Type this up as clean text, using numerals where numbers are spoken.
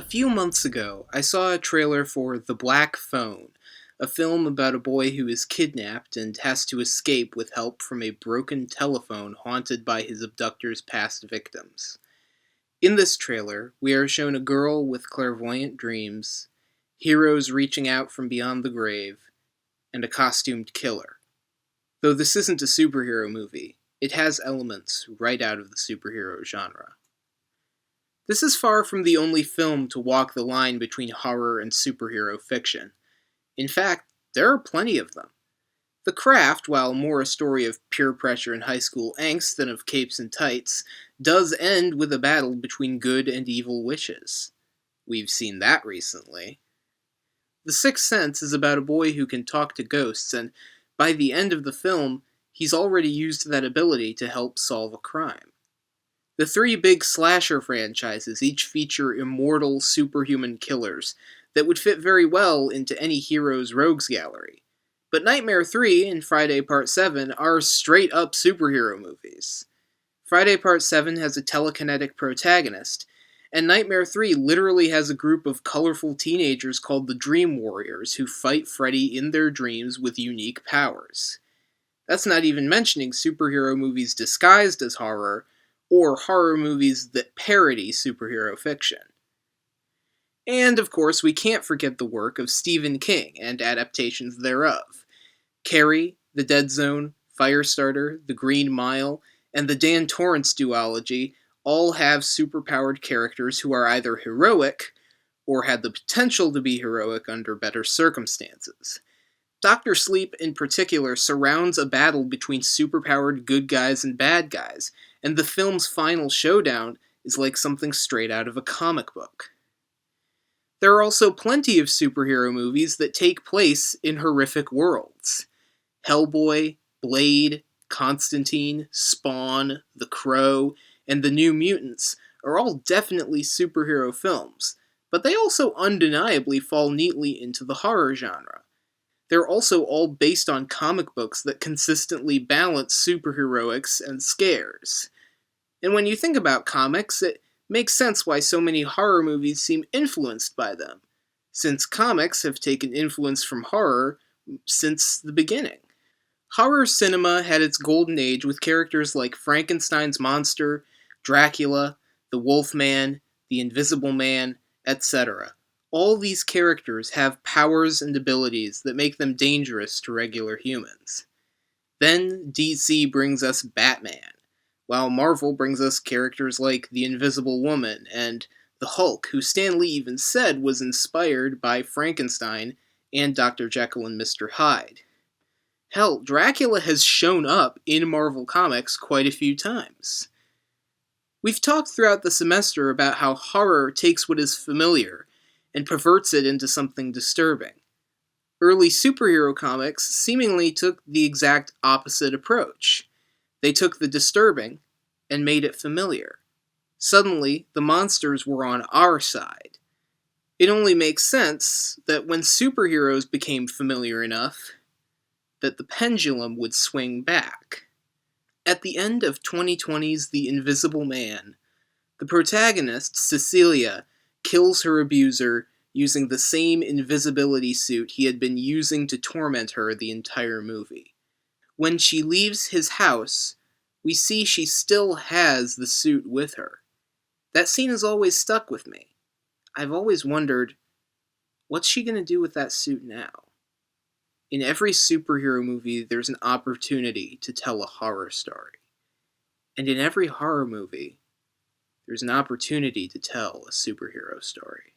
few months ago, I saw a trailer for The Black Phone, a film about a boy who is kidnapped and has to escape with help from a broken telephone haunted by his abductor's past victims. In this trailer, we are shown a girl with clairvoyant dreams, heroes reaching out from beyond the grave, and a costumed killer. Though this isn't a superhero movie, it has elements right out of the superhero genre. This is far from the only film to walk the line between horror and superhero fiction. In fact, there are plenty of them. The Craft, while more a story of peer pressure and high school angst than of capes and tights, does end with a battle between good and evil witches. We've seen that recently. The Sixth Sense is about a boy who can talk to ghosts, and by the end of the film, he's already used that ability to help solve a crime. The three big slasher franchises each feature immortal, superhuman killers that would fit very well into any hero's rogues gallery. But Nightmare 3 and Friday Part 7 are straight-up superhero movies. Friday Part 7 has a telekinetic protagonist, and Nightmare 3 literally has a group of colorful teenagers called the Dream Warriors who fight Freddy in their dreams with unique powers. That's not even mentioning superhero movies disguised as horror, or horror movies that parody superhero fiction. And, of course, we can't forget the work of Stephen King and adaptations thereof. Carrie, The Dead Zone, Firestarter, The Green Mile, and the Dan Torrance duology all have superpowered characters who are either heroic, or had the potential to be heroic under better circumstances. Dr. Sleep, in particular, surrounds a battle between superpowered good guys and bad guys, and the film's final showdown is like something straight out of a comic book. There are also plenty of superhero movies that take place in horrific worlds. Hellboy, Blade, Constantine, Spawn, The Crow, and The New Mutants are all definitely superhero films, but they also undeniably fall neatly into the horror genre. They're also all based on comic books that consistently balance superheroics and scares. And when you think about comics, it makes sense why so many horror movies seem influenced by them, since comics have taken influence from horror since the beginning. Horror cinema had its golden age with characters like Frankenstein's monster, Dracula, the Wolfman, the Invisible Man, etc. All these characters have powers and abilities that make them dangerous to regular humans. Then DC brings us Batman, while Marvel brings us characters like the Invisible Woman and the Hulk, who Stan Lee even said was inspired by Frankenstein and Dr. Jekyll and Mr. Hyde. Hell, Dracula has shown up in Marvel Comics quite a few times. We've talked throughout the semester about how horror takes what is familiar and perverts it into something disturbing. Early superhero comics seemingly took the exact opposite approach. They took the disturbing and made it familiar. Suddenly, the monsters were on our side. It only makes sense that when superheroes became familiar enough, that the pendulum would swing back. At the end of 2020's The Invisible Man, the protagonist, Cecilia, kills her abuser using the same invisibility suit he had been using to torment her the entire movie. When she leaves his house, we see she still has the suit with her. That scene has always stuck with me. I've always wondered, what's she going to do with that suit now? In every superhero movie, there's an opportunity to tell a horror story. And in every horror movie, there's an opportunity to tell a superhero story.